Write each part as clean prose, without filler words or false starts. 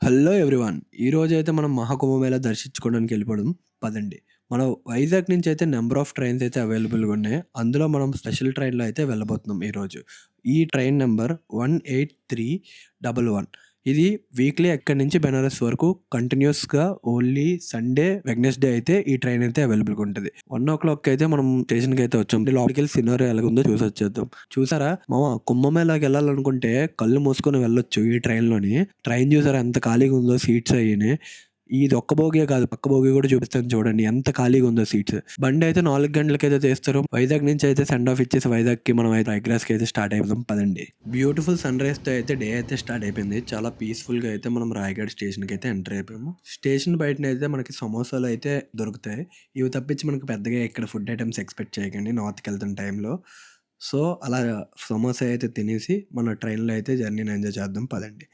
Hello everyone. ఈరోజైతే మనం మహాకుంభమేళా దర్శించుకోవడానికి వెళ్ళిపోవడం పదండి. మన వైజాగ్ నుంచి అయితే నంబర్ ఆఫ్ ట్రైన్స్ అయితే అవైలబుల్‌గా ఉన్నాయి. అందులో మనం స్పెషల్ ట్రైన్‌లో అయితే వెళ్ళబోతున్నాం ఈరోజు. ఈ ట్రైన్ నంబర్ 18311. ఇది వీక్లీ ఎక్కడి నుంచి బెనారస్ వరకు కంటిన్యూయస్‌గా ఓన్లీ సండే, వెడ్నెస్‌డే అయితే ఈ ట్రైన్ అయితే అవైలబుల్‌గా ఉంటది. 1:00కి అయితే మనం స్టేషన్‌కి అయితే వచ్చాం. లోపలికెళ్ళి సినారియో ఎలాగుందో చూసొచ్చేద్దాం. చూసారా మామ, కుంభమేళాకి వెళ్ళాలనుకుంటే కళ్ళు మూసుకొని వెళ్ళొచ్చు ఈ ట్రైన్‌లోని. ట్రైన్ చూసారా ఎంత ఖాళీగా ఉందో సీట్స్ అయ్యిని. ఇది ఒక్క బోగియే కాదు, పక్క బోగి కూడా చూపిస్తాను చూడండి ఎంత ఖాళీగా ఉందో సీట్స్. బండి అయితే 4 గంటలకైతే తీస్తారు. వైజాగ్ నుంచి అయితే సెండ్ ఆఫ్ ఇచ్చేసి వైజాగ్‌కి మనం అయితే ప్రయాగ్రాజ్‌కి అయితే స్టార్ట్ అయిపోదాం పదండి. బ్యూటిఫుల్ సన్‌రైజ్‌తో అయితే డే అయితే స్టార్ట్ అయిపోయింది. చాలా పీస్‌ఫుల్‌గా అయితే మనం రాయగఢ్ స్టేషన్‌కి అయితే ఎంటర్ అయిపోయాము. స్టేషన్ బయటనైతే మనకి సమోసాలు అయితే దొరుకుతాయి. ఇవి తప్పించి మనకు పెద్దగా ఇక్కడ ఫుడ్ ఐటెమ్స్ ఎక్స్‌పెక్ట్ చేయకండి నార్త్‌కి వెళ్తున్న టైంలో. సో, అలా సమోసా అయితే తినేసి మన ట్రైన్‌లో అయితే జర్నీని ఎంజాయ్ చేద్దాం పదండి.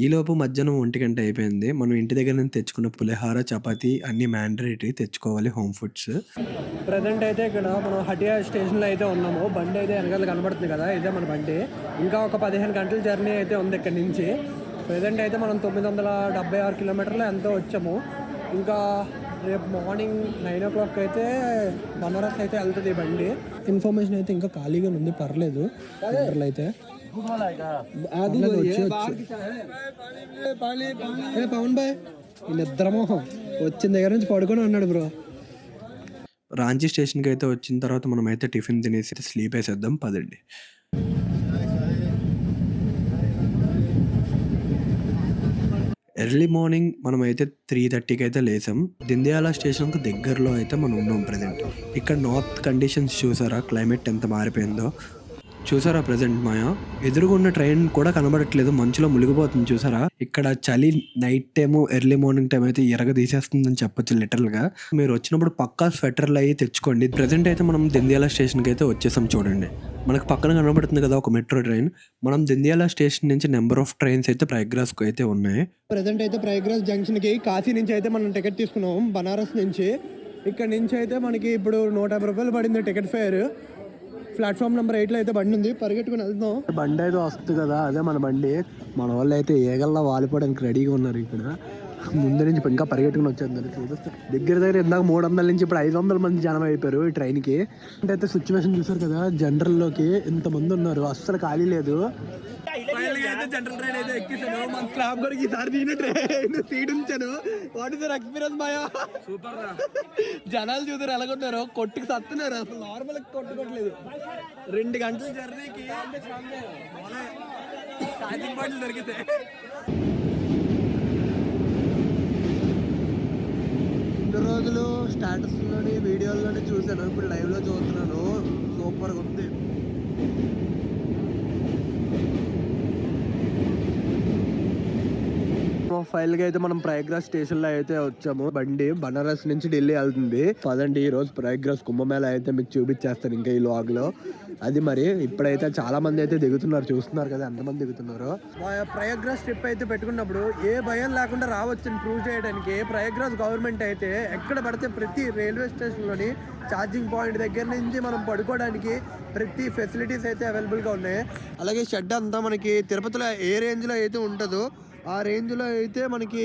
ఈలోపు మధ్యాహ్నం 1 అయిపోయింది. మనం ఇంటి దగ్గర నుంచి తెచ్చుకున్న పులిహోర, చపాతీ అన్నీ మ్యాండరేటరీ తెచ్చుకోవాలి హోమ్ ఫుడ్స్. ప్రజెంట్ అయితే ఇక్కడ మనం హటియా స్టేషన్‌లో అయితే ఉన్నాము. బండి అయితే వెనకాల కనబడుతుంది కదా! ఇదే మన బండి. ఇంకా ఒక 15 గంటల జర్నీ అయితే ఉంది ఇక్కడి నుంచి. ప్రెజెంట్ అయితే మనం 976 కిలోమీటర్లు ఎంతో వచ్చాము. ఇంకా రేపు మార్నింగ్ 9:00 అయితే బనారస్ అయితే వెళ్తుంది ఈ బండి. ఇన్ఫర్మేషన్ అయితే ఇంకా ఖాళీగానే ఉంది, పర్లేదు జనరల్ అయితే. పవన్ బాయ్ నిద్రమోహం వచ్చిన దగ్గర నుంచి పడుకొని ఉన్నాడు బ్రో. రాంచీ స్టేషన్కి అయితే వచ్చిన తర్వాత మనం అయితే టిఫిన్ తినేసి స్లీప్ వేసేద్దాం పదండి. ఎర్లీ మార్నింగ్ మనం అయితే 3:30కి అయితే లేసాం. దిండియాల స్టేషన్కు దగ్గరలో అయితే మనం ఉన్నాం ప్రజెంట్. ఇక్కడ నార్త్ కండిషన్స్ చూసారా, క్లైమేట్ ఎంత మారిపోయిందో చూసారా. ప్రజెంట్ మాయా ఎదురుగా ఉన్న ట్రైన్ కూడా కనబడట్లేదు, మంచులో మునిగిపోతుంది చూసారా. ఇక్కడ చలి night time, early morning time అయితే ఎరగ తీసేస్తుందని చెప్పొచ్చు లిటరల్ గా. మీరు వచ్చినప్పుడు పక్కా స్వెటర్లు అయ్యి తెచ్చుకోండి. ప్రజెంట్ అయితే మనం దిండియాల స్టేషన్కి అయితే వచ్చేసాం చూడండి. మనకు పక్కన కనబడుతుంది కదా ఒక మెట్రో ట్రైన్. మనం దిండియాల స్టేషన్ నుంచి నెంబర్ ఆఫ్ ట్రైన్స్ అయితే ప్రయాగ్రాజ్‌కు అయితే ఉన్నాయి. ప్రజెంట్ అయితే ప్రయాగ్రాజ్ జంక్షన్కి కాశీ నుంచి అయితే మనం టికెట్ తీసుకున్నాం బనారస్ నుంచి. ఇక్కడ నుంచి అయితే మనకి ఇప్పుడు 150 రూపాయలు పడింది టికెట్ ఫేర్. ప్లాట్ఫామ్ నెంబర్ 8లో అయితే బండి ఉంది, పరిగెట్టుకుని వెళ్తున్నాం. బండి అయితే వస్తుంది కదా, అదే మన బండి. మన వాళ్ళు అయితే ఏగల్లా వాలిపోవడానికి రెడీగా ఉన్నారు ఇక్కడ. ముందు నుంచి ఇంకా పరిగెట్టుకుని వచ్చేది చూపిస్తే దగ్గర ఇందాక 300 నుంచి ఇప్పుడు 500 మంది జనం అయిపోయారు ఈ ట్రైన్కి. అంటే అయితే సిచ్యువేషన్ చూసారు కదా, జనరల్లోకి ఇంతమంది ఉన్నారు, అస్సలు ఖాళీ లేదు. జనరల్ ట్రైన్ అయితే ఎక్కిసాను. మన స్లాబ్ గారికి ఈసారి దీని ట్రైన్ సీట్ ఉంచాను. What is your experience Maya? Super రా. జనాలు చూసారు ఎలాగొన్నారు, కొట్టుకు సత్తున్నారు, అసలు నార్మల్ కొట్టుకోవట్లేదు. 2 గంటల జర్నీకి ఛార్జింగ్ పాయింట్లు దొరికితే. ఇన్ని రోజులు స్టాటస్లోని వీడియోల్లోని చూశాను, ఇప్పుడు లైవ్లో చూస్తున్నాను. సూపర్గా ఉంది. ఫైనల్గా అయితే మనం ప్రయాగ్రాజ్ స్టేషన్ లో అయితే వచ్చాము. బండి బనారస్ నుంచి ఢిల్లీ వెళ్తుంది పదండి. ఈ రోజు ప్రయాగ్రాజ్ కుంభమేళా అయితే మీకు చూపించేస్తాను ఇంకా ఈ లాగ్ లో. అది మరి ఇప్పుడైతే చాలా మంది అయితే దిగుతున్నారు, చూస్తున్నారు కదా ఎంతమంది దిగుతున్నారు. ప్రయాగ్రాజ్ ట్రిప్ అయితే పెట్టుకున్నప్పుడు ఏ భయం లేకుండా రావచ్చని ప్రూవ్ చేయడానికి ప్రయాగ్రాజ్ గవర్నమెంట్ అయితే ఎక్కడ పడితే ప్రతి రైల్వే స్టేషన్ లోని ఛార్జింగ్ పాయింట్ దగ్గర నుంచి మనం పడుకోవడానికి ప్రతి ఫెసిలిటీస్ అయితే అవైలబుల్గా ఉన్నాయి. అలాగే షెడ్ అంతా మనకి తిరుపతిలో ఏ రేంజ్లో అయితే ఉంటుందో ఆ రేంజ్లో అయితే మనకి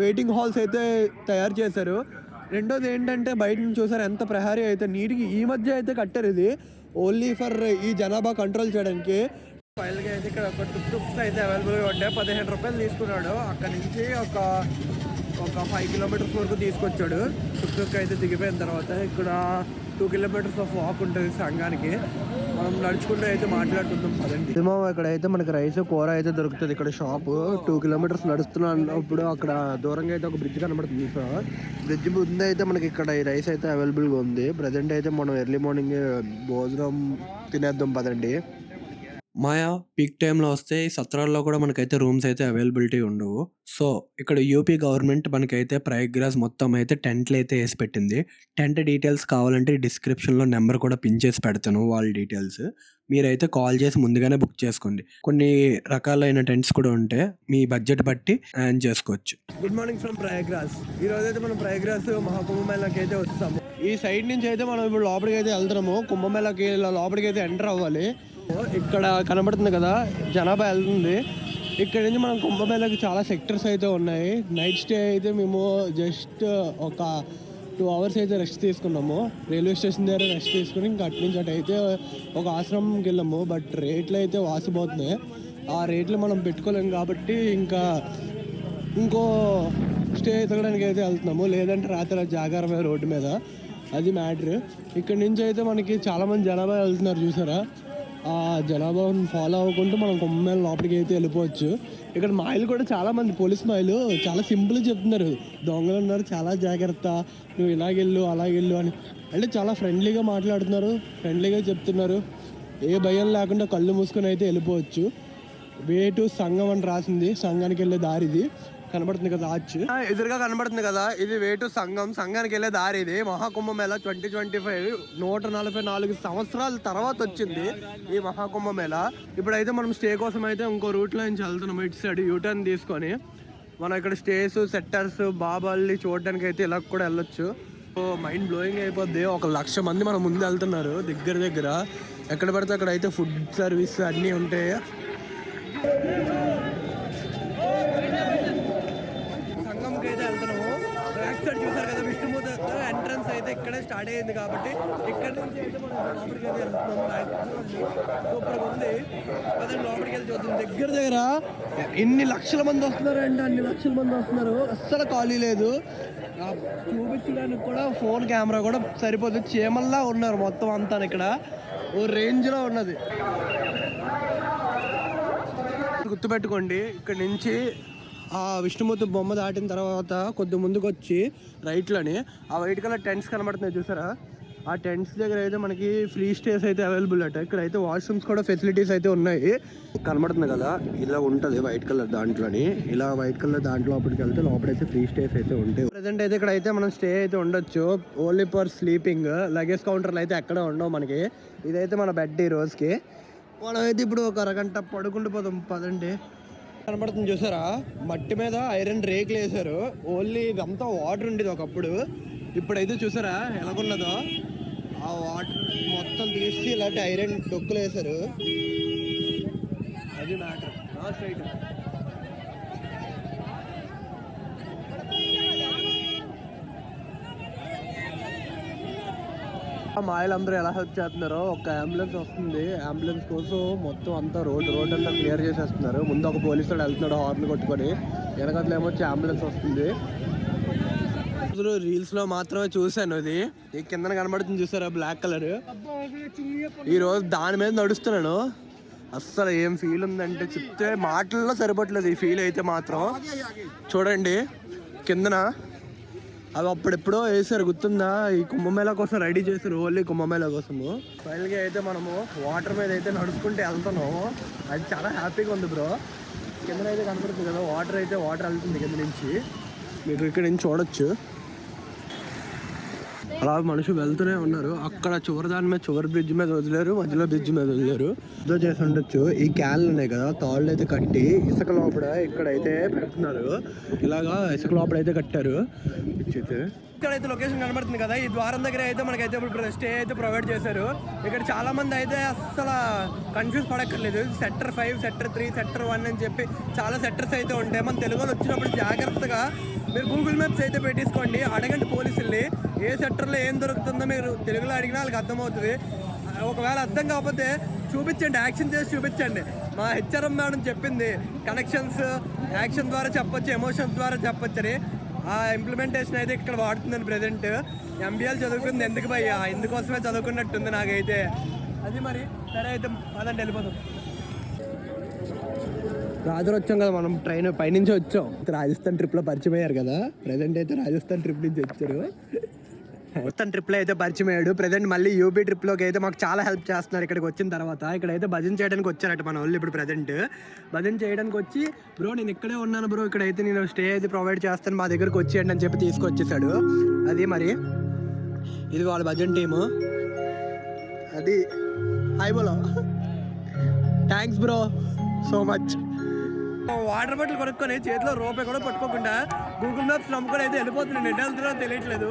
వెయిటింగ్ హాల్స్ అయితే తయారు చేశారు. రెండోది ఏంటంటే బయట నుంచి చూసారు ఎంత ప్రహారీ అయితే నీటికి ఈ మధ్య అయితే కట్టారు. ఇది ఓన్లీ ఫర్ ఈ జనాభా కంట్రోల్ చేయడానికి. ఫైనల్గా అయితే ఇక్కడ ఒక టుక్స్ అయితే అవైలబుల్గా ఉంటాయి. 15 రూపాయలు తీసుకున్నాడు. అక్కడ నుంచి ఒక 5 కిలోమీటర్స్ వరకు తీసుకొచ్చాడు. టుక్ అయితే దిగిపోయిన తర్వాత ఇక్కడ 2 కిలోమీటర్స్ ఆఫ్ వాక్ ఉంటుంది సంఘానికి. మనం నడుచుకుంటూ అయితే మాట్లాడుకుంటాం పదండి. ఇక్కడ అయితే మనకి రైస్ కూర అయితే దొరుకుతుంది. ఇక్కడ షాప్ 2 కిలోమీటర్స్ నడుస్తున్నప్పుడు అక్కడ దూరంగా అయితే ఒక బ్రిడ్జ్ కనబడుతుంది. బ్రిడ్జ్ ముందు అయితే మనకి ఇక్కడ ఈ రైస్ అయితే అవైలబుల్గా ఉంది. ప్రజెంట్ అయితే మనం ఎర్లీ మార్నింగ్ భోజనం తినేద్దాం పదండి. మాయా పీక్ టైంలో వస్తే ఈ సత్రాల్లో కూడా మనకైతే రూమ్స్ అయితే అవైలబిలిటీ ఉండవు. సో ఇక్కడ యూపీ గవర్నమెంట్ మనకైతే ప్రయాగ్రాజ్ మొత్తం అయితే టెంట్లు అయితే వేసి పెట్టింది. టెంట్ డీటెయిల్స్ కావాలంటే డిస్క్రిప్షన్లో నెంబర్ కూడా పిన్ చేసి పెడతాను, వాళ్ళ డీటెయిల్స్. మీరైతే కాల్ చేసి ముందుగానే బుక్ చేసుకోండి. కొన్ని రకాలైన టెంట్స్ కూడా ఉంటాయి, మీ బడ్జెట్ బట్టి ప్లాన్ చేసుకోవచ్చు. Good morning from Prayagraj. ఈ రోజు అయితే మనం ప్రయాగ్రాజ్ మహాకుంభమేళాకి అయితే వస్తాము. ఈ సైడ్ నుంచి అయితే మనం ఇప్పుడు లోపలికి అయితే వెళ్తున్నాము. కుంభమేళాకి లోపలికి అయితే ఎంటర్ అవ్వాలి. ఇక్కడ కనబడుతుంది కదా జనాభా వెళ్తుంది. ఇక్కడ నుంచి మనం కుంభమేళకి చాలా సెక్టర్స్ అయితే ఉన్నాయి. నైట్ స్టే అయితే మేము జస్ట్ ఒక 2 hours అయితే రెస్ట్ తీసుకున్నాము. రైల్వే స్టేషన్ దగ్గర రెస్ట్ తీసుకుని ఇంకా అటు నుంచి అటు అయితే ఒక ఆశ్రమంకి వెళ్ళాము. బట్ రేట్లు అయితే వాసిపోతున్నాయి. ఆ రేట్లు మనం పెట్టుకోలేము కాబట్టి ఇంకా ఇంకో స్టే ఎతకడానికి అయితే వెళ్తున్నాము. లేదంటే రాత్రి జాగారమే రోడ్డు మీద, అది మ్యాటర్. ఇక్కడ నుంచి అయితే మనకి చాలామంది జనాభా వెళ్తున్నారు చూసారా. ఆ జనాభాను ఫాలో అవ్వకుంటూ మనం కుంభమేళ లోపలికి అయితే వెళ్ళిపోవచ్చు. ఇక్కడ మాయలు కూడా చాలామంది పోలీస్ మాయలు చాలా సింపుల్గా చెప్తున్నారు, దొంగలు ఉన్నారు చాలా జాగ్రత్త, నువ్వు ఇలాగెళ్ళు అలాగెళ్ళు అని. అంటే చాలా ఫ్రెండ్లీగా మాట్లాడుతున్నారు, ఫ్రెండ్లీగా చెప్తున్నారు. ఏ భయం లేకుండా కళ్ళు మూసుకొని అయితే వెళ్ళిపోవచ్చు. వే టు సంఘం అని రాసింది, సంఘానికి వెళ్ళే దారిది కనబడుతుంది కదా. ఎదురుగా కనబడుతుంది కదా, ఇది వే టు సంఘం, సంఘానికి వెళ్ళే దారి. ఇది మహాకుంభమేళ 2025 144 సంవత్సరాల తర్వాత వచ్చింది ఈ మహాకుంభమేళ. ఇప్పుడైతే మనం స్టే కోసం అయితే ఇంకో రూట్లో నుంచి వెళ్తున్నాం. ఇటు సైడ్ యూటర్న్ తీసుకొని మనం ఇక్కడ స్టేస్ సెట్టర్స్ బాబాల్ని చూడడానికి అయితే ఇలా కూడా వెళ్ళొచ్చు. మైండ్ బ్లోయింగ్ అయిపోద్ది. 1,00,000 మంది మనం ముందు వెళ్తున్నారు దగ్గర. ఎక్కడ పడితే అక్కడ అయితే ఫుడ్ సర్వీస్ అన్నీ ఉంటాయి. సంఘంకి అయితే వెళ్తున్నాము. బ్యాక్ సైడ్ చూసారు కదా విష్ణుమూర్తి ఎంట్రన్స్ అయితే ఇక్కడే స్టార్ట్ అయ్యింది కాబట్టి ఇక్కడ నుంచి అయితే మనం లోపలికి అయితే వెళ్తున్నాము. సూపర్గా ఉంది. అదే లోపలికి వెళ్ళి చూద్దాం. దగ్గర ఎన్ని లక్షల మంది వస్తున్నారు అంటే అన్ని లక్షల మంది వస్తున్నారు. అస్సలు ఖాళీ లేదు. చూపించడానికి కూడా ఫోన్ కెమెరా కూడా సరిపోదు. చీమల్లా ఉన్నారు మొత్తం అంతా. ఇక్కడ ఓ రేంజ్లో ఉన్నది. గుర్తుపెట్టుకోండి, ఇక్కడ నుంచి ఆ విష్ణుమూర్తి బొమ్మ దాటిన తర్వాత కొద్ది ముందుకు వచ్చి రైట్లోని ఆ వైట్ కలర్ టెంట్స్ కనబడుతున్నాయి చూసారా. ఆ టెంట్స్ దగ్గర అయితే మనకి ఫ్రీ స్టేస్ అయితే అవైలబుల్ అట. ఇక్కడ అయితే వాష్రూమ్స్ కూడా ఫెసిలిటీస్ అయితే ఉన్నాయి. కనబడుతుంది కదా, ఇలా ఉంటుంది వైట్ కలర్ దాంట్లోని. ఇలా వైట్ కలర్ దాంట్లో లోపలికి వెళ్తే లోపలైతే ఫ్రీ స్టేస్ అయితే ఉంటాయి. ప్రజెంట్ అయితే ఇక్కడ అయితే మనం స్టే అయితే ఉండొచ్చు. Only for sleeping. లగేజ్ కౌంటర్లు అయితే ఎక్కడ ఉండవు మనకి. ఇదైతే మన బెడ్ ఈ రోజుకి. మనం అయితే ఇప్పుడు ఒక అరగంట పడుకుంటూ పోదాం పదండి. కనబడుతుంది చూసారా, మట్టి మీద ఐరన్ రేకులు వేసారు. ఓన్లీ ఇదంతా వాటర్ ఉండేది ఒకప్పుడు. ఇప్పుడైతే చూసారా ఎలాగున్నదో. ఆ వాటర్ మొత్తం తీసి ఇలాంటి ఐరన్ డొక్కులు వేసారు. అది మ్యాటర్. స్ట్రైట్ మాయలందరూ ఎలా హెల్ప్ చేస్తున్నారో. ఒక అంబులెన్స్ వస్తుంది, అంబులెన్స్ కోసం మొత్తం అంతా రోడ్ అంతా క్లియర్ చేసేస్తున్నారు. ముందు ఒక పోలీసు వాడు వెళ్తున్నాడు హార్న్ కొట్టుకొని, వెనకట్ల ఏమో వచ్చి అంబులెన్స్ వస్తుంది. రీల్స్ లో మాత్రమే చూసాను. ఇది ఈ కింద కనబడుతుంది చూసారా బ్లాక్ కలర్. ఈ రోజు దాని మీద నడుస్తున్నాను. అస్సలు ఏం ఫీల్ ఉందంటే చెప్తే మాటల్లో సరిపట్లేదు ఈ ఫీల్ అయితే మాత్రం. చూడండి కిందన అవి అప్పుడెప్పుడో వేసారు, గుర్తుందా? ఈ కుంభమేళ కోసం రెడీ చేశారు, ఓన్లీ కుంభమేళ కోసము. ఫైనల్గా అయితే మనము వాటర్ మీద అయితే నడుచుకుంటే వెళ్తున్నాము. అది చాలా హ్యాపీగా ఉంది బ్రో. కింద అయితే కనపడుతుంది కదా వాటర్ వెళ్తుంది కింద నుంచి. మీకు ఇక్కడ నుంచి చూడొచ్చు. అలా మనుషులు వెళ్తూనే ఉన్నారు. అక్కడ దాని మీద చివరి బ్రిడ్జ్ మీద వదిలేరు, మధ్యలో బ్రిడ్జ్ మీద వదిలేరు. ఏదో చేసి ఉండొచ్చు. ఈ క్యాన్లు ఉన్నాయి కదా, తాళ్ళు అయితే కట్టి ఇసుక లోపల ఇక్కడైతే పెడుతున్నారు. ఇలాగా ఇసుక లోపల అయితే కట్టారు. ఇక్కడైతే లొకేషన్ కనబడుతుంది కదా, ఈ ద్వారం దగ్గర అయితే మనకైతే ఇప్పుడు స్టే అయితే ప్రొవైడ్ చేశారు. ఇక్కడ చాలా మంది అయితే అసలు కన్ఫ్యూజ్ పడక్కర్లేదు. సెక్టర్ 5, సెక్టర్ 3, సెక్టర్ 1 అని చెప్పి చాలా సెక్టర్స్ అయితే ఉంటాయి. మన తెలుగులో వచ్చినప్పుడు జాగ్రత్తగా మీరు గూగుల్ మ్యాప్స్ అయితే పెట్టేసుకోండి. అడగండి పోలీసుల్ని ఏ సెక్టర్లో ఏం దొరుకుతుందో. మీరు తెలుగులో అడిగినా వాళ్ళకి అర్థమవుతుంది. ఒకవేళ అర్థం కాకపోతే చూపించండి, యాక్షన్ చేసి చూపించండి. మా హెచ్ఆర్ఎం మేడం చెప్పింది, కనెక్షన్స్ యాక్షన్ ద్వారా చెప్పొచ్చు, ఎమోషన్స్ ద్వారా చెప్పొచ్చు అని. ఆ ఇంప్లిమెంటేషన్ అయితే ఇక్కడ వాడుతుందని ప్రజెంట్. ఎంబీఏలు చదువుకుంది ఎందుకు భయ్యా, ఇందుకోసమే చదువుకున్నట్టుంది నాకైతే. అది మరి సరే అయితే అదండి వెళ్ళిపోతాం. రాజులు వచ్చాం కదా మనం, ట్రైన్ పైనుంచి వచ్చాం. రాజస్థాన్ ట్రిప్లో పరిచయం అయ్యారు కదా. ప్రజెంట్ అయితే రాజస్థాన్ ట్రిప్ నుంచి వచ్చారు. రాజస్థాన్ ట్రిప్లో అయితే పరిచయం అయ్యాడు. ప్రజెంట్ మళ్ళీ యూపీ ట్రిప్లోకి అయితే మాకు చాలా హెల్ప్ చేస్తున్నారు. ఇక్కడికి వచ్చిన తర్వాత ఇక్కడైతే భజన చేయడానికి వచ్చారట మన వాళ్ళు. ఇప్పుడు ప్రజెంట్ భజన చేయడానికి వచ్చి, బ్రో నేను ఇక్కడే ఉన్నాను బ్రో, ఇక్కడైతే నేను స్టే అయితే ప్రొవైడ్ చేస్తాను, మా దగ్గరకు వచ్చేయండి అని చెప్పి తీసుకొచ్చేసాడు. అది మరి ఇది వాళ్ళ భజన టీము. అది హాయ్ బోలో, thanks bro so much. Water bottle కొనుక్కొని చేతిలో రూపాయి కూడా పట్టుకోకుండా గూగుల్ మ్యాప్స్ నమ్ముకొని అయితే వెళ్ళిపోతున్నాను. ఎటు వెళ్తున్నారో తెలియట్లేదు.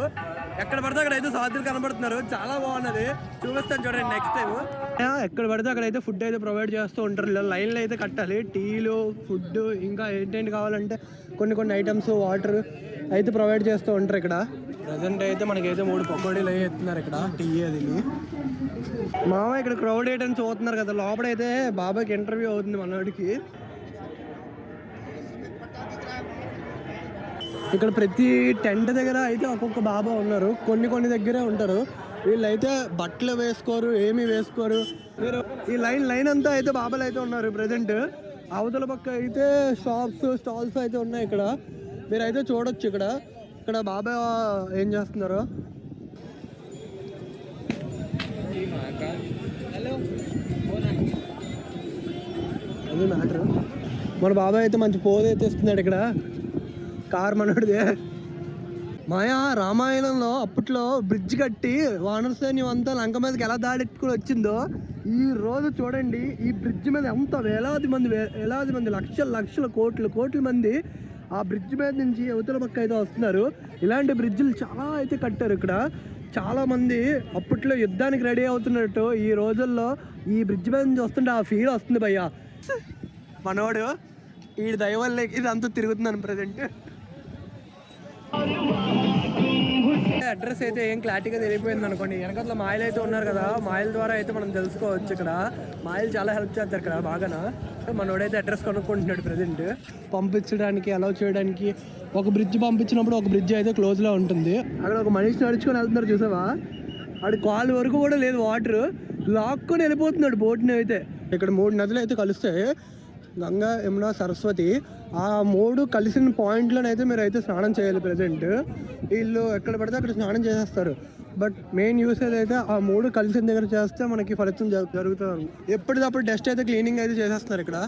ఎక్కడ పడితే అక్కడ అయితే సాధ్యులు కనబడుతున్నారు, చాలా బాగున్నది, చూపిస్తాను చూడండి నెక్స్ట్ టైం. ఎక్కడ పడితే అక్కడ అయితే ఫుడ్ అయితే ప్రొవైడ్ చేస్తూ ఉంటారు, లైన్లో అయితే కట్టాలి. టీలు, ఫుడ్, ఇంకా ఏంటేంటి కావాలంటే కొన్ని ఐటమ్స్, వాటర్ అయితే ప్రొవైడ్ చేస్తూ ఉంటారు ఇక్కడ. ప్రజెంట్ అయితే మనకైతే 3 పకోడీలు అయ్యి ఎత్తున్నారు ఇక్కడ, టీ అది. మామ ఇక్కడ క్రౌడ్ ఏంటని చూస్తున్నారు కదా, లోపలైతే బాబాకి ఇంటర్వ్యూ అవుతుంది మనోడికి. ఇక్కడ ప్రతి టెంట్ దగ్గర అయితే ఒక్కొక్క బాబా ఉన్నారు, కొన్ని దగ్గరే ఉంటారు. వీళ్ళైతే బట్టలు వేసుకోరు, ఏమీ వేసుకోరు. మీరు ఈ లైన్ అంతా అయితే బాబాలు అయితే ఉన్నారు ప్రజెంట్. అవతల పక్క అయితే షాప్స్, స్టాల్స్ అయితే ఉన్నాయి ఇక్కడ, మీరు అయితే చూడొచ్చు. ఇక్కడ బాబా ఏం చేస్తున్నారు. అది మ్యాటర్. మన బాబాయ్ అయితే మంచి పోజ్ అయితే ఇస్తున్నాడు ఇక్కడ, కార్ మనోడిదే. మాయా రామాయణంలో అప్పట్లో బ్రిడ్జ్ కట్టి వానర సైన్యం అంతా లంక మీదకి ఎలా దాడెట్టుకుని వచ్చిందో, ఈ రోజు చూడండి ఈ బ్రిడ్జ్ మీద ఎంత వేలాది మంది లక్షల కోట్ల మంది ఆ బ్రిడ్జ్ మీద నుంచి అవతల పక్క అయితే వస్తున్నారు. ఇలాంటి బ్రిడ్జిలు చాలా అయితే కట్టారు ఇక్కడ. చాలా మంది అప్పట్లో యుద్ధానికి రెడీ అవుతున్నట్టు ఈ రోజుల్లో ఈ బ్రిడ్జ్ మీద నుంచి వస్తుంటే ఆ ఫీల్ వస్తుంది భయ్యా. మనోడు ఈ దయవల్లకి ఇది అంతా తిరుగుతున్నాను ప్రజెంట్. అడ్రస్ అయితే ఏం క్లారిటీగా తెలియపోయింది అనుకోండి. వెనకట్ల మాయలు అయితే ఉన్నారు కదా, మాయల ద్వారా అయితే మనం తెలుసుకోవచ్చు. ఇక్కడ మాయలు చాలా హెల్ప్ చేస్తారు ఇక్కడ బాగానా. మనోడైతే అడ్రస్ కనుక్కుంటున్నాడు ప్రజెంట్. పంపించడానికి, అలౌ చేయడానికి ఒక బ్రిడ్జ్ పంపించినప్పుడు ఒక బ్రిడ్జ్ అయితే క్లోజ్లో ఉంటుంది. అక్కడ ఒక మనిషి నడుచుకొని వెళ్తున్నారు చూసావా, ఆడి కాలు వరకు కూడా లేదు, వాటర్ లాక్కొని వెళ్ళిపోతున్నాడు బోట్ని అయితే. ఇక్కడ 3 నదులు అయితే కలుస్తాయి, గంగా, యమున, సరస్వతి. ఆ 3 కలిసిన పాయింట్లోనైతే మీరు అయితే స్నానం చేయాలి ప్రజెంట్. వీళ్ళు ఎక్కడ పడితే అక్కడ స్నానం చేసేస్తారు, బట్ మెయిన్ యూసేజ్ అయితే ఆ 3 కలిసిన దగ్గర చేస్తే మనకి ఫలితం జరుగుతుంది. ఎప్పటికప్పుడు డస్ట్ అయితే క్లీనింగ్ అయితే చేసేస్తున్నారు ఇక్కడ.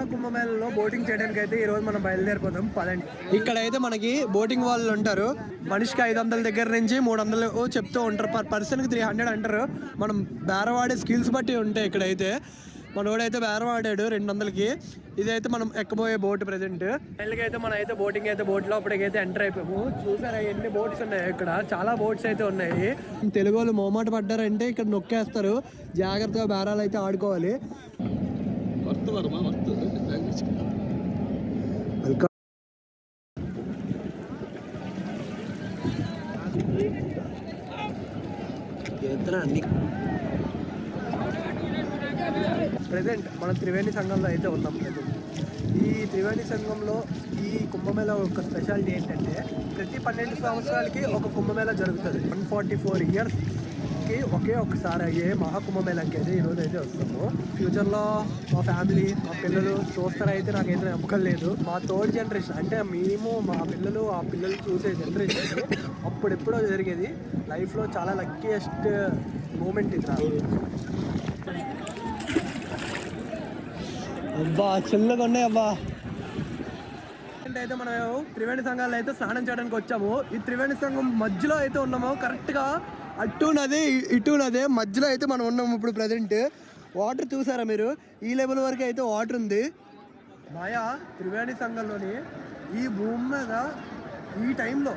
కుంభమేళలో బోటింగ్ చేయడానికి అయితే ఈ రోజు మనం బయలుదేరిపోతాం, పదండి. ఇక్కడ అయితే మనకి బోటింగ్ వాళ్ళు ఉంటారు, మనిషికి 500 దగ్గర నుంచి 300 చెప్తూ ఉంటారు, పర్ పర్సన్కి 300 అంటారు. మనం బేరవాడే స్కిల్స్ బట్టి ఉంటాయి. ఇక్కడైతే మనోడైతే బేరం ఆడాడు 200కి. ఇదైతే మనం ఎక్కబోయే బోట్ ప్రజెంట్. అయితే మనం అయితే బోటింగ్ అయితే బోట్ లోపలికైతే ఎంటర్ అయిపోయాము. చూసారా ఎన్ని బోట్స్ ఉన్నాయి ఇక్కడ, చాలా బోట్స్ అయితే ఉన్నాయి. తెలుగు వాళ్ళు మోమాట పడ్డారంటే ఇక్కడ నొక్కేస్తారు, జాగ్రత్తగా బేరాలు అయితే ఆడుకోవాలి. వెల్కమ్. ప్రెజెంట్ మనం త్రివేణి సంఘంలో అయితే ఉన్నాం. ఈ త్రివేణి సంఘంలో ఈ కుంభమేళ ఒక స్పెషాలిటీ ఏంటంటే ప్రతి 12 సంవత్సరాలకి ఒక కుంభమేళ జరుగుతుంది. 144 ఇయర్స్కి ఒకసారి అయ్యే మహాకుంభమేళకి అయితే ఈరోజు అయితే వస్తాము. ఫ్యూచర్లో మా ఫ్యామిలీ, మా పిల్లలు చూస్తారైతే నాకైతే నమ్మకం లేదు. మా థర్డ్ జనరేషన్ అంటే మేము, మా పిల్లలు, ఆ పిల్లలు చూసే జనరేషన్ అప్పుడెప్పుడో జరిగేది. లైఫ్లో చాలా లక్కీయెస్ట్ మూమెంట్ ఇది నాకు. అబ్బా చిల్లగా ఉన్నాయి అబ్బా. అయితే మనం త్రివేణి సంఘాల్లో అయితే స్నానం చేయడానికి వచ్చాము. ఈ త్రివేణి సంఘం మధ్యలో అయితే ఉన్నాము, కరెక్ట్గా అటు నది ఇటు నది మధ్యలో అయితే మనం ఉన్నాము ఇప్పుడు ప్రజెంట్. వాటర్ చూసారా మీరు, ఈ లెవెల్ వరకు అయితే వాటర్ ఉంది. మాయా త్రివేణి సంఘంలోని ఈ భూమి మీద ఈ టైంలో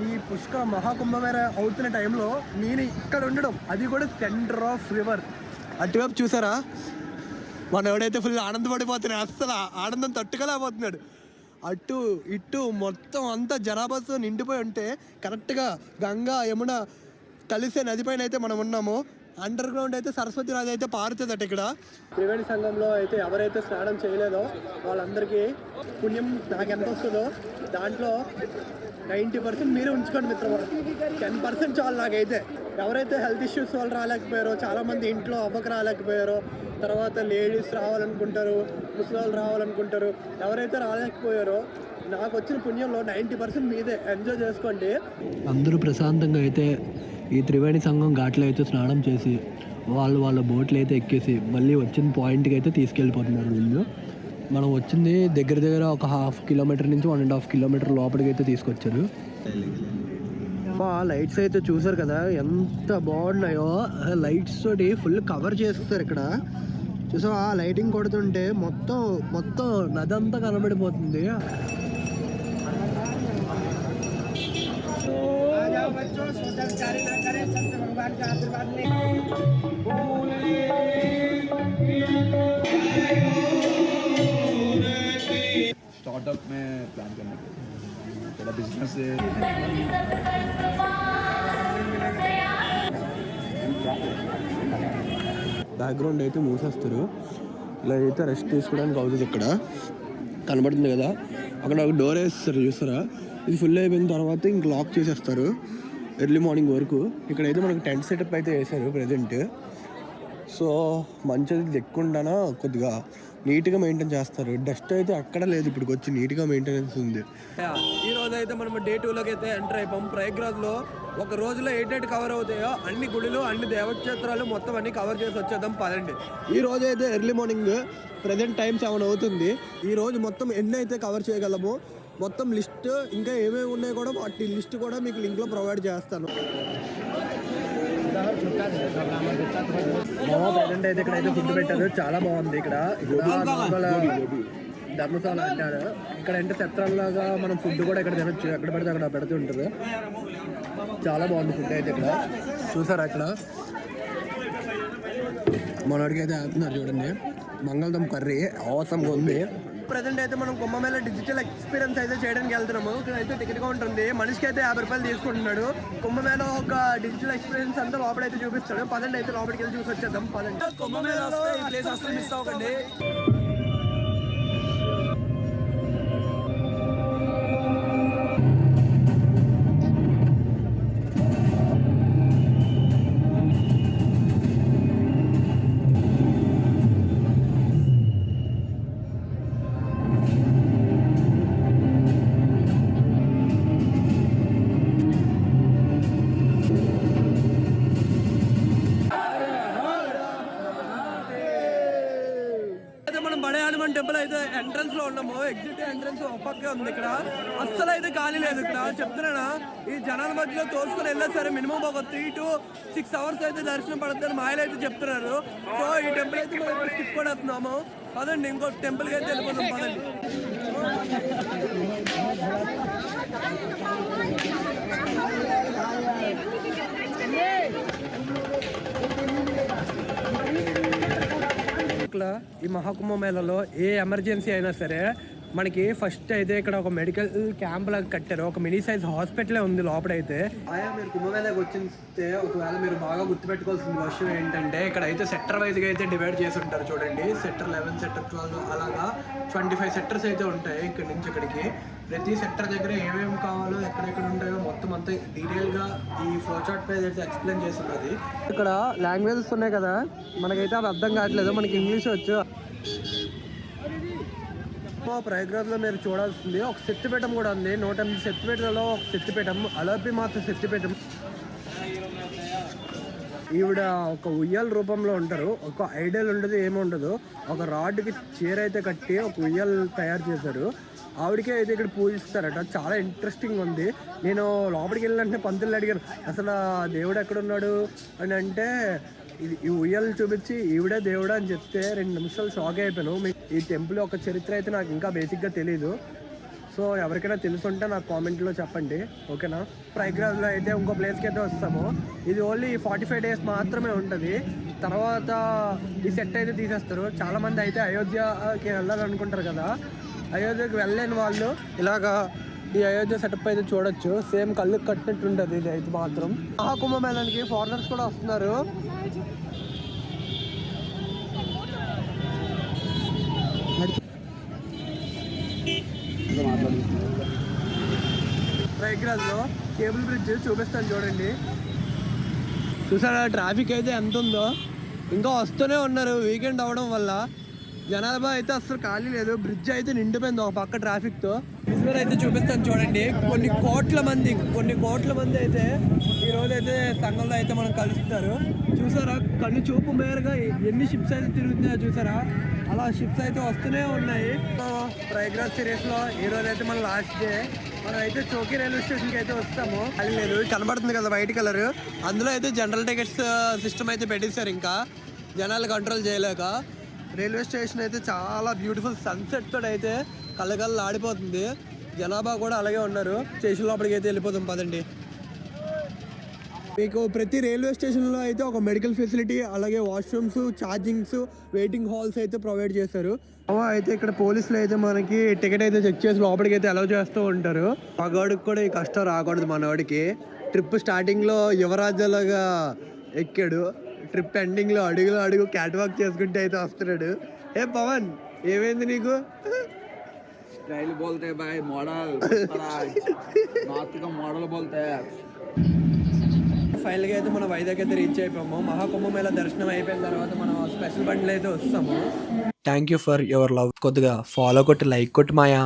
ఈ పుష్కర మహాకుంభమేళ అవుతున్న టైంలో నేను ఇక్కడ ఉండడం, అది కూడా సెంటర్ ఆఫ్ రివర్. అటువైపు చూసారా, మన ఎవడైతే ఫుల్ ఆనందపడిపోతున్నాడు, అస్సలు ఆనందం తట్టుకోలేకపోతున్నాడు. అటు ఇటు మొత్తం అంతా జనాభాతో నిండిపోయి ఉంటే కరెక్ట్గా గంగా, యమున కలిసే నదిపైన అయితే మనం ఉన్నాము. అండర్ గ్రౌండ్ అయితే సరస్వతి నది అయితే పారుతుందట ఇక్కడ. త్రివేణి సంఘంలో అయితే ఎవరైతే స్నానం చేయలేదో వాళ్ళందరికీ పుణ్యం నాకు ఎంత వస్తుందో దాంట్లో 90% మీరే ఉంచుకోండి మిత్రమా. 10% చాలు నాకైతే. ఎవరైతే హెల్త్ ఇష్యూస్ వాళ్ళు రాలేకపోయారో, చాలామంది ఇంట్లో అవ్వక రాలేకపోయారో, తర్వాత లేడీస్ రావాలనుకుంటారు, ముసలి వాళ్ళు రావాలనుకుంటారు, ఎవరైతే రాలేకపోయారో నాకు వచ్చిన పుణ్యంలో 90% మీదే. ఎంజాయ్ చేసుకోండి. అందరూ ప్రశాంతంగా అయితే ఈ త్రివేణి సంఘం ఘాట్లో అయితే స్నానం చేసి వాళ్ళ బోట్లు అయితే ఎక్కేసి మళ్ళీ వచ్చిన పాయింట్కి అయితే తీసుకెళ్ళిపోతున్నారు వీళ్ళు. మనం వచ్చింది దగ్గర ఒక 1/2 కిలోమీటర్ నుంచి 1.5 కిలోమీటర్ లోపలికి అయితే తీసుకొచ్చారు. లైట్స్ అయితే చూసారు కదా ఎంత బాగున్నాయో. లైట్స్ తోటి ఫుల్ కవర్ చేస్తారు ఇక్కడ. చూసా ఆ లైటింగ్ కొడుతుంటే మొత్తం మొత్తం నది అంతా కనబడిపోతుంది. स्टार्टअप में प्लान करने के थोड़ा बिजनेस से బ్యాక్గ్రౌండ్ అయితే మూసేస్తారు. ఇలా అయితే రెస్ట్ తీసుకోవడానికి అవుతుంది. ఇక్కడ కనబడుతుంది కదా, అక్కడ ఒక డోర్ వేస్తారు చూస్తారా. ఇది ఫుల్ అయిపోయిన తర్వాత ఇంక లాక్ చేసేస్తారు ఎర్లీ మార్నింగ్ వరకు. ఇక్కడైతే మనకు టెంట్ సెటప్ అయితే వేశారు ప్రజెంట్. సో మంచిది ఎక్కువ కొద్దిగా నీట్గా మెయింటైన్ చేస్తారు. డస్ట్ అయితే అక్కడ లేదు, ఇప్పుడు వచ్చి నీట్గా మెయింటెనెన్స్ ఉంది. ఈ రోజు అయితే మనం డే 2లోకి అయితే ఎంటర్ అయిపోయాం. ప్రయాగ్రాజ్లో ఒక రోజులో ఏటేటి కవర్ అవుతాయో అన్ని గుడులు అన్ని దేవక్షేత్రాలు మొత్తం అన్ని కవర్ చేసి వచ్చేద్దాం పదండి. ఈ రోజు అయితే ఎర్లీ మార్నింగ్ ప్రజెంట్ టైం 7 అవుతుంది. ఈ రోజు మొత్తం ఎన్ని అయితే కవర్ చేయగలము మొత్తం లిస్ట్, ఇంకా ఏమేమి ఉన్నాయో కూడా వాటి లిస్ట్ కూడా మీకు లింక్లో ప్రొవైడ్ చేస్తాను. ప్రజెంట్ అయితే ఇక్కడ అయితే ఫుడ్ పెట్టారు, చాలా బాగుంది. ఇక్కడ ధర్మశాల అంటారు. ఇక్కడ అంటే సత్రాల్లాగా మనం ఫుడ్ కూడా ఇక్కడ తినొచ్చు, ఎక్కడ పడితే అక్కడ పెడుతుంటారు. చాలా బాగుంది ఫుడ్ అయితే. ఇక్కడ చూసారా, అక్కడ మనోడికి అయితే వేస్తున్నారు చూడండి, బంగాళదుంప కర్రీ అవసరంగా ఉంది. ప్రజెంట్ అయితే మనం కుంభమేళ డిజిటల్ ఎక్స్పీరియన్స్ అయితే చేయడానికి వెళ్తున్నాము. ఇక్కడ అయితే టికెట్ కౌంటర్ ఉంది, మనిషికి అయితే 50 రూపాయలు తీసుకుంటున్నాడు. కుంభమేళ ఒక డిజిటల్ ఎక్స్పీరియన్స్ అంతా లోపలైతే చూపిస్తాడు. పదండి అయితే లోపలికి వెళ్ళి చూసి వచ్చేద్దాం. పదండి. కుంభమేళలో ఈ ప్లేస్ అసలు మిస్ అవ్వకండి. టెంపుల్ అయితే ఎంట్రన్స్ లో ఉన్నాము. ఎగ్జిట్ ఎంట్రన్స్ ఒప్పకే ఉంది. ఇక్కడ అస్సలు అయితే ఖాళీ లేదు. ఇక్కడ చెప్తున్నా, ఈ జనాల మధ్యలో తోసుకొని వెళ్ళా సరే మినిమం ఒక 3 to 6 hours అయితే దర్శనం పడుతుందని మాయలు అయితే చెప్తున్నారు. సో ఈ టెంపుల్ అయితే మనం స్కిప్ కూడా వస్తున్నాము. పదండి ఇంకో టెంపుల్కి అయితే వెళ్ళిపోతాం. పదండి. ఈ మహాకుంభమేళలో ఏ ఎమర్జెన్సీ అయినా సరే మనకి ఫస్ట్ అయితే ఇక్కడ ఒక మెడికల్ క్యాంప్ లాగా కట్టారు. ఒక మినీ సైజ్ హాస్పిటలే ఉంది లోపలైతే. ఆయా మీరు కుంభమేళకి వచ్చిస్తే ఒకవేళ మీరు బాగా గుర్తుపెట్టుకోవాల్సిన విషయం ఏంటంటే, ఇక్కడ అయితే సెక్టర్ వైజ్గా అయితే డివైడ్ చేసి ఉంటారు చూడండి. సెక్టర్ 11, సెక్టర్ 12 అలాగా 25 సెక్టర్స్ అయితే ఉంటాయి. ఇక్కడ నుంచి ఇక్కడికి ప్రతి సెక్టర్ దగ్గర ఏమేమి కావాలో ఎక్కడెక్కడ ఉంటాయో మొత్తం అంతా డీటెయిల్గా ఈ ఫ్లో చార్ట్ పై అయితే ఎక్స్ప్లెయిన్ చేస్తున్నది. ఇక్కడ లాంగ్వేజెస్ ఉన్నాయి కదా, మనకైతే అది అర్థం కావట్లేదు. మనకి ఇంగ్లీష్ వచ్చు. ప్రయాగ్రాజ్లో మీరు చూడాల్సింది ఒక శక్తిపీఠం కూడా ఉంది. 108 శక్తిపీఠాలలో ఒక శక్తిపీఠం అలపి మాత శక్తిపీఠం. ఈవిడ ఒక ఉయ్యాల రూపంలో ఉంటారు. ఒక ఐడియల్ ఉండదు, ఏమి ఉండదు. ఒక రాడ్కి చీర అయితే కట్టి ఒక ఉయ్యాల తయారు చేశారు. ఆవిడకే అయితే ఇక్కడ పూజిస్తారట. చాలా ఇంట్రెస్టింగ్ ఉంది. నేను లోపలికి వెళ్ళినంటే పంతులు అడిగాను, అసలు దేవుడు ఎక్కడున్నాడు అని. అంటే ఈ ఉయ్యాలు చూపించి ఈవిడే దేవుడు అని చెప్తే 2 నిమిషాలు షాక్ అయిపోయాను. ఈ టెంపుల్ ఒక చరిత్ర అయితే నాకు ఇంకా బేసిక్గా తెలీదు. సో ఎవరికైనా తెలుసుంటే నాకు కామెంట్లో చెప్పండి, ఓకేనా. ప్రయాగ్రాజ్లో అయితే ఇంకో ప్లేస్కి అయితే వస్తాము. ఇది ఓన్లీ 45 days మాత్రమే ఉంటుంది. తర్వాత ఈ సెట్ అయితే తీసేస్తారు. చాలామంది అయితే అయోధ్యకి వెళ్ళాలనుకుంటారు కదా, అయోధ్యకి వెళ్ళలేని వాళ్ళు ఇలాగా ఈ అయోధ్య సెటప్ అయితే చూడొచ్చు. సేమ్ కళ్ళు కట్టినట్టు ఉంటుంది. ఇది అయితే మాత్రం మహాకుంభమేళానికి ఫారినర్స్ కూడా వస్తున్నారు. ప్రయాగ్రాజ్లో కేబుల్ బ్రిడ్జ్ చూపిస్తాను చూడండి. చూసారా ట్రాఫిక్ అయితే ఎంత ఉందో. ఇంకా వస్తూనే ఉన్నారు. వీకెండ్ అవ్వడం వల్ల జనాభా అయితే అసలు ఖాళీ లేదు. బ్రిడ్జ్ అయితే నిండిపోయింది ఒక పక్క ట్రాఫిక్తో. విజువల్ అయితే చూపిస్తాను చూడండి. కొన్ని కోట్ల మంది అయితే ఈరోజు అయితే సంఘంలో అయితే మనం కలుస్తారు. చూసారా కళ్ళు చూపు మేరగా ఎన్ని షిప్స్ అయితే తిరుగుతున్నాయో చూసారా. అలా షిప్స్ అయితే వస్తూనే ఉన్నాయి. ప్రయాగ్రాజ్ సిరీస్లో ఈరోజు అయితే మన లాస్ట్ డే. మనం అయితే చౌకీ రైల్వే స్టేషన్కి అయితే వస్తాము. అది లేదు కనబడుతుంది కదా వైట్ కలర్, అందులో అయితే జనరల్ టికెట్స్ సిస్టమ్ అయితే పెట్టేశారు. ఇంకా జనాలు కంట్రోల్ చేయలేక రైల్వే స్టేషన్ అయితే చాలా బ్యూటిఫుల్ సన్సెట్ తోటి అయితే కళ్ళకళ్ళు ఆడిపోతుంది. జనాభా కూడా అలాగే ఉన్నారు. స్టేషన్ లోపలికి అయితే వెళ్ళిపోతాం పదండి. మీకు ప్రతి రైల్వే స్టేషన్లో అయితే ఒక మెడికల్ ఫెసిలిటీ, అలాగే వాష్రూమ్స్, ఛార్జింగ్స్, వెయిటింగ్ హాల్స్ అయితే ప్రొవైడ్ చేస్తారు. అయితే ఇక్కడ పోలీసులు అయితే మనకి టికెట్ అయితే చెక్ చేసి లోపలికి అయితే అలౌ చేస్తూ ఉంటారు. మగవాడికి కూడా ఈ కష్టం రాకూడదు. మనవాడికి ట్రిప్ స్టార్టింగ్లో యువరాజులాగా ఎక్కాడు, ట్రిప్ ఎండింగ్లో అడుగులో అడుగు క్యాట్ వాక్ చేసుకుంటే అయితే వస్తున్నాడు. ఏ పవన్, ఏమైంది నీకు? स्टाइल बोलते हैं भाई, मॉडल नॉर्थ का मॉडल बोलते हैं. ఫైనల్గా అయితే మనం వైజాగ్ అయితే రీచ్ అయిపోయాము. మహాకుంభమేళ దర్శనం అయిపోయిన తర్వాత మనం స్పెషల్ బండిలో అయితే వస్తాము. Thank you for your love. కొద్దిగా ఫాలో కొట్టి లైక్ కొట్టి మాయా.